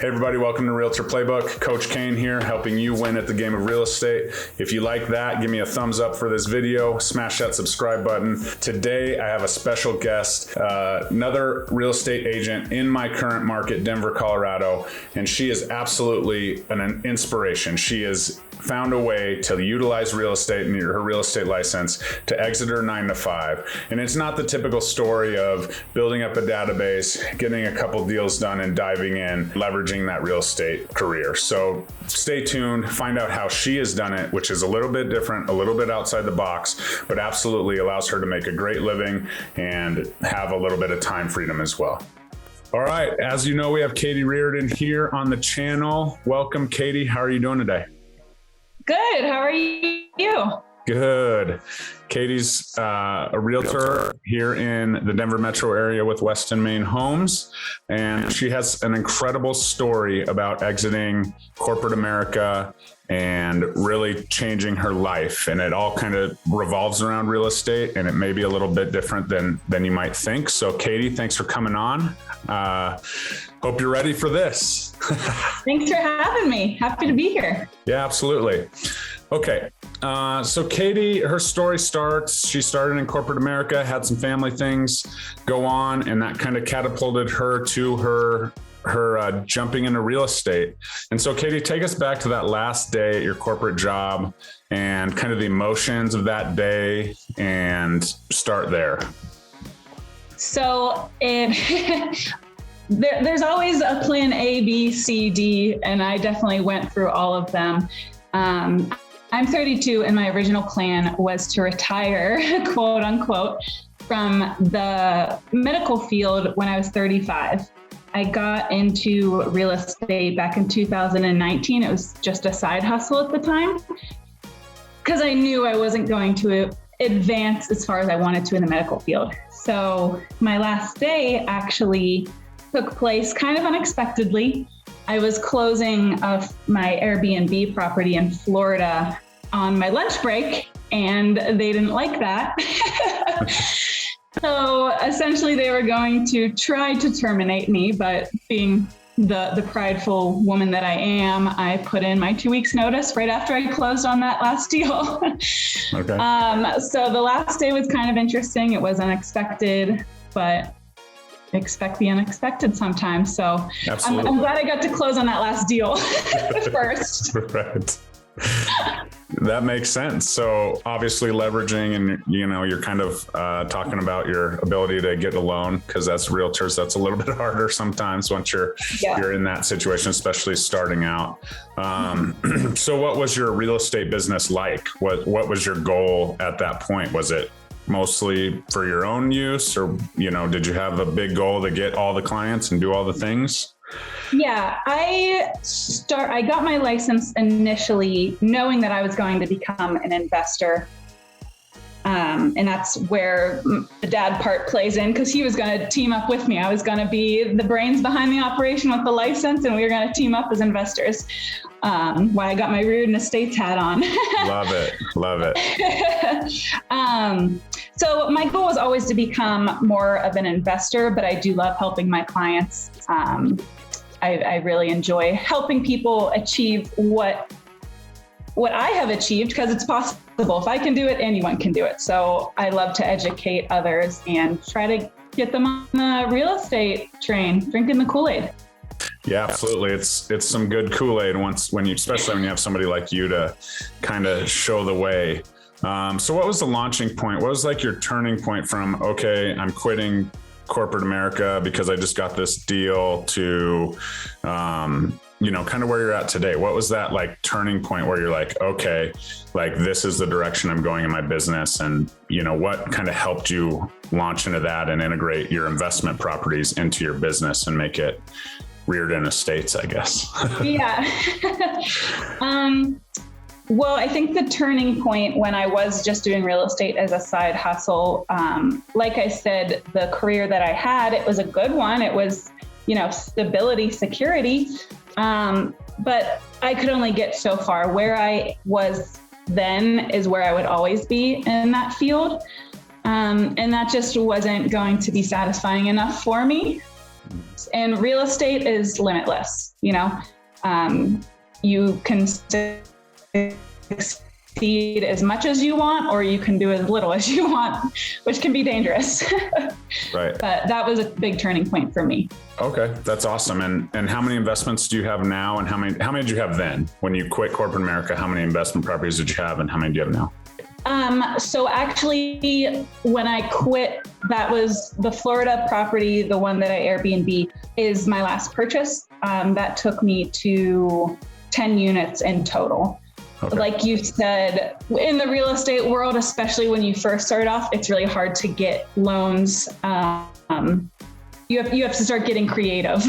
Hey everybody, welcome to Realtor Playbook. Coach Kane here, helping you win at the game of real estate. If you like that, give me a thumbs up for this video, smash that subscribe button. Today, I have a special guest, another real estate agent in my current market, Denver, Colorado, and she is absolutely an inspiration. She has found a way to utilize real estate and her real estate license to exit her 9-to-5. And it's not the typical story of building up a database, getting a couple deals done and diving in, leveraging that real estate career. So stay tuned, find out how she has done it, which is a little bit different, a little bit outside the box, but absolutely allows her to make a great living and have a little bit of time freedom as well. All right, as you know, we have Katie Reardon here on the channel. Welcome, Katie. How are you doing today? Good. How are you? Good. Katie's a realtor here in the Denver metro area with Weston Main Homes, and she has an incredible story about exiting corporate America and really changing her life. And it all kind of revolves around real estate, and it may be a little bit different than you might think. So Katie, thanks for coming on. Hope you're ready for this. Thanks for having me. Happy to be here. Yeah, absolutely. Okay. So Katie, her story starts, she started in corporate America, had some family things go on, and that kind of catapulted her to her jumping into real estate. And so Katie, take us back to that last day at your corporate job and kind of the emotions of that day and start there. So there's always a plan A, B, C, D, and I definitely went through all of them. I'm 32 and my original plan was to retire, quote unquote, from the medical field when I was 35. I got into real estate back in 2019. It was just a side hustle at the time because I knew I wasn't going to advance as far as I wanted to in the medical field. So my last day actually took place kind of unexpectedly. I was closing of my Airbnb property in Florida on my lunch break, and they didn't like that. So essentially they were going to try to terminate me, but being the prideful woman that I am, I put in my 2 weeks notice right after I closed on that last deal. Okay. So the last day was kind of interesting. It was unexpected, but expect the unexpected sometimes. So I'm glad I got to close on that last deal first. Right. That makes sense. So obviously leveraging, and you're kind of talking about your ability to get a loan, because that's realtors. That's a little bit harder sometimes once you're in that situation, especially starting out. So what was your real estate business like? What was your goal at that point? Was it mostly for your own use, or did you have a big goal to get all the clients and do all the things? Yeah, I got my license initially knowing that I was going to become an investor. And that's where the dad part plays in, because he was going to team up with me. I was going to be the brains behind the operation with the license, and we were going to team up as investors. Why I got my Reardon Estates hat on. Love it. Love it. So my goal was always to become more of an investor, but I do love helping my clients. I really enjoy helping people achieve what I have achieved, because it's possible. If I can do it, anyone can do it. So I love to educate others and try to get them on the real estate train, drinking the Kool-Aid. Yeah, absolutely. It's some good Kool-Aid especially when you have somebody like you to kind of show the way. So what was the launching point? What was like your turning point from, okay, I'm quitting corporate America because I just got this deal, to, kind of where you're at today? What was that like turning point where you're like, okay, like this is the direction I'm going in my business? And, what kind of helped you launch into that and integrate your investment properties into your business and make it Reardon Estates, I guess? Yeah. Well, I think the turning point when I was just doing real estate as a side hustle, like I said, the career that I had, it was a good one. It was, stability, security. But I could only get so far. Where I was then is where I would always be in that field. And that just wasn't going to be satisfying enough for me. And real estate is limitless. You know, you can succeed as much as you want, or you can do as little as you want, which can be dangerous. Right. But that was a big turning point for me. Okay, that's awesome. And how many investments do you have now? And how many did you have then when you quit corporate America? How many investment properties did you have, and how many do you have now? So actually, when I quit, that was the Florida property, the one that I Airbnb, is my last purchase. That took me to 10 units in total. Okay. Like you said, in the real estate world, especially when you first start off, it's really hard to get loans. You have to start getting creative.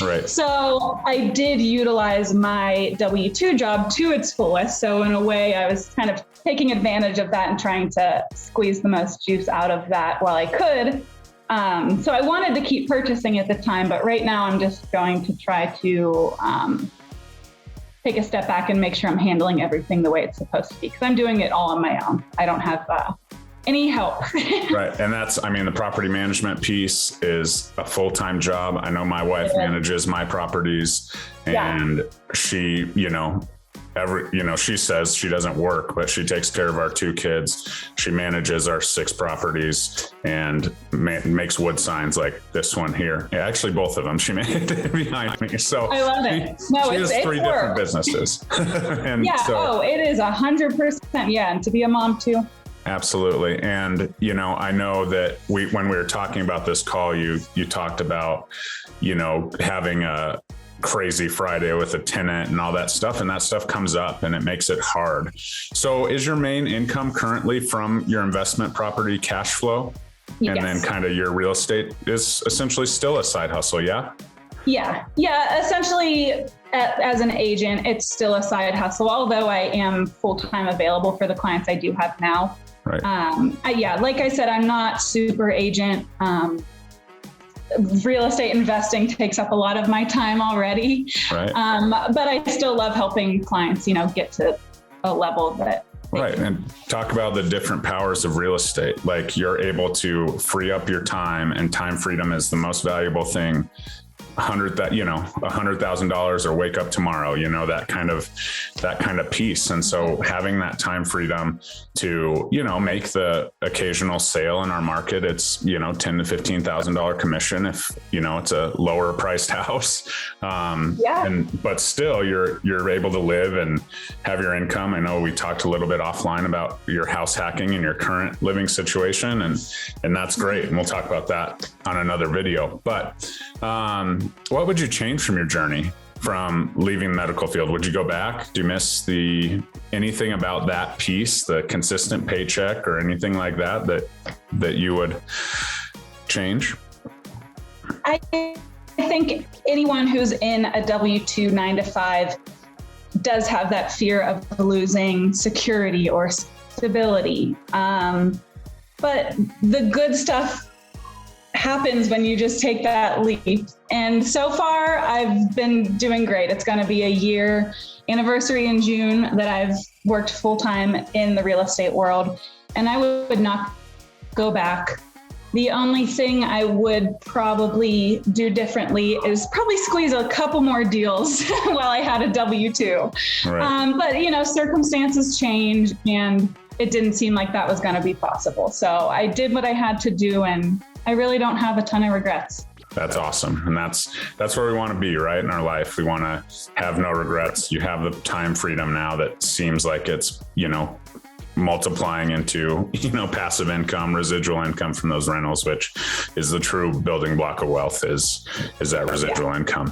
Right. So I did utilize my W-2 job to its fullest. So in a way, I was kind of taking advantage of that and trying to squeeze the most juice out of that while I could. So I wanted to keep purchasing at the time, but right now I'm just going to try to take a step back and make sure I'm handling everything the way it's supposed to be, because I'm doing it all on my own. I don't have any help. Right. And the property management piece is a full-time job. I know my wife manages my properties, and she, she says she doesn't work, but she takes care of our 2 kids. She manages our 6 properties and makes wood signs like this one here. Yeah, actually both of them she made behind me. So I love it. No, she has 3 different businesses. And it is 100%. Yeah. And to be a mom too. Absolutely. And, I know that when we were talking about this call, you talked about, having a crazy Friday with a tenant and all that stuff. And that stuff comes up and it makes it hard. So is your main income currently from your investment property cash flow? Yes. And then kind of your real estate is essentially still a side hustle. Yeah. Yeah. Essentially, as an agent, it's still a side hustle, although I am full-time available for the clients I do have now. Right. Like I said, I'm not super agent. Real estate investing takes up a lot of my time already. Right. But I still love helping clients, get to a level that. Right. And talk about the different powers of real estate. Like, you're able to free up your time, and time freedom is the most valuable thing. $100,000 or wake up tomorrow, that kind of piece. And so having that time freedom to, make the occasional sale in our market, it's, $10,000 to $15,000 commission if, it's a lower priced house. But still you're able to live and have your income. I know we talked a little bit offline about your house hacking and your current living situation, and that's great. And we'll talk about that on another video. But, what would you change from your journey from leaving the medical field? Would you go back? Do you miss anything about that piece, the consistent paycheck or anything like that you would change? I think anyone who's in a W-2 9-to-5 does have that fear of losing security or stability. But the good stuff happens when you just take that leap. And so far, I've been doing great. It's going to be a year anniversary in June that I've worked full-time in the real estate world, and I would not go back. The only thing I would probably do differently is probably squeeze a couple more deals while I had a W-2. Right. But circumstances change, and it didn't seem like that was going to be possible. So I did what I had to do, and I really don't have a ton of regrets. That's awesome. And that's where we want to be, right? In our life, we want to have no regrets. You have the time freedom now that seems like it's, multiplying into, passive income, residual income from those rentals, which is the true building block of wealth is that residual income.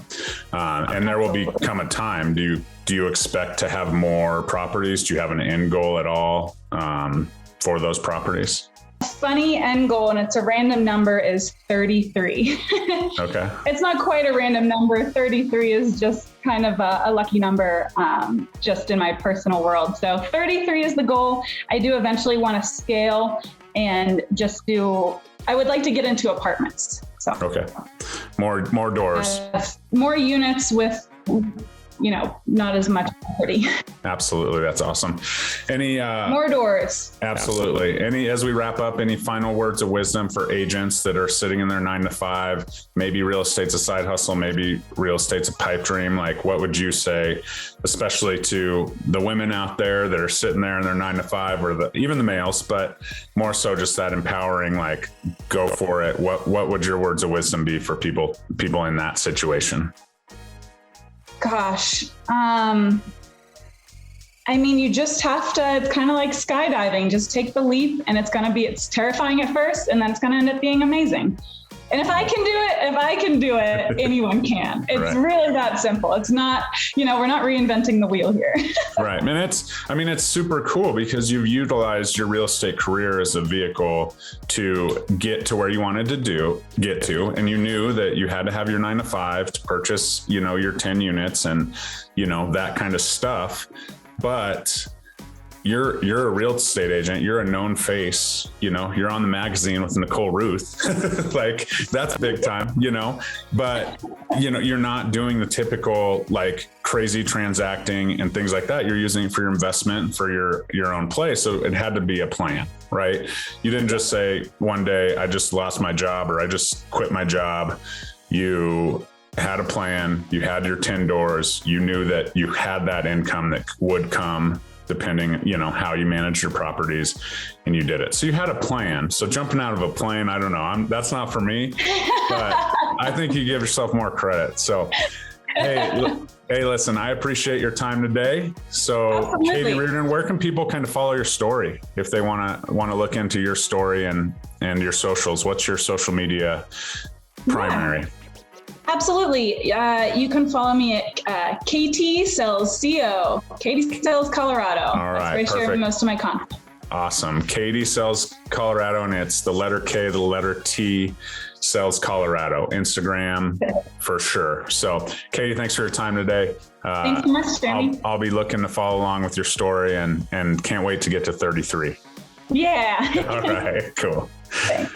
And there will become a time. Do you expect to have more properties? Do you have an end goal at all for those properties? Funny end goal, and it's a random number, is 33. Okay. It's not quite a random number. 33 is just kind of a lucky number, just in my personal world. So 33 is the goal. I do eventually want to scale and I would like to get into apartments. So okay. More doors. More units with not as much equity. Absolutely. That's awesome. Any, more doors. Absolutely. As we wrap up, any final words of wisdom for agents that are sitting in their 9-to-5, maybe real estate's a side hustle, maybe real estate's a pipe dream? Like, what would you say, especially to the women out there that are sitting there in their 9-to-5, or even the males, but more so just that empowering, like, go for it. What would your words of wisdom be for people in that situation? Gosh. You just have to, it's kind of like skydiving, just take the leap, and it's terrifying at first, and then it's going to end up being amazing. And if I can do it, anyone can. It's right. Really that simple. It's not, we're not reinventing the wheel here. Right. And it's super cool because you've utilized your real estate career as a vehicle to get to where you wanted to get to. And you knew that you had to have your 9-to-5 to purchase, your 10 units and, that kind of stuff. But you're a real estate agent. You're a known face, you're on the magazine with Nicole Ruth, like that's big time, but you're not doing the typical like crazy transacting and things like that. You're using it for your investment, for your own place. So it had to be a plan, right? You didn't just say one day, I just lost my job or I just quit my job. You had a plan, you had your 10 doors, you knew that you had that income that would come depending, how you manage your properties, and you did it. So you had a plan. So jumping out of a plane, I don't know, that's not for me, but I think you give yourself more credit. So, hey, listen, I appreciate your time today. So absolutely. Katie Reardon, where can people kind of follow your story if they want to look into your story and your socials? What's your social media primary? Yeah. Absolutely. You can follow me at KT Sells CO, Katie Sells Colorado. All right. That's where I share most of my content. Awesome. Katie Sells Colorado, and it's the letter K, the letter T, Sells Colorado. Instagram for sure. So Katie, thanks for your time today. Thanks so much, Jeremy. I'll be looking to follow along with your story and can't wait to get to 33. Yeah. All right. Cool. Thanks.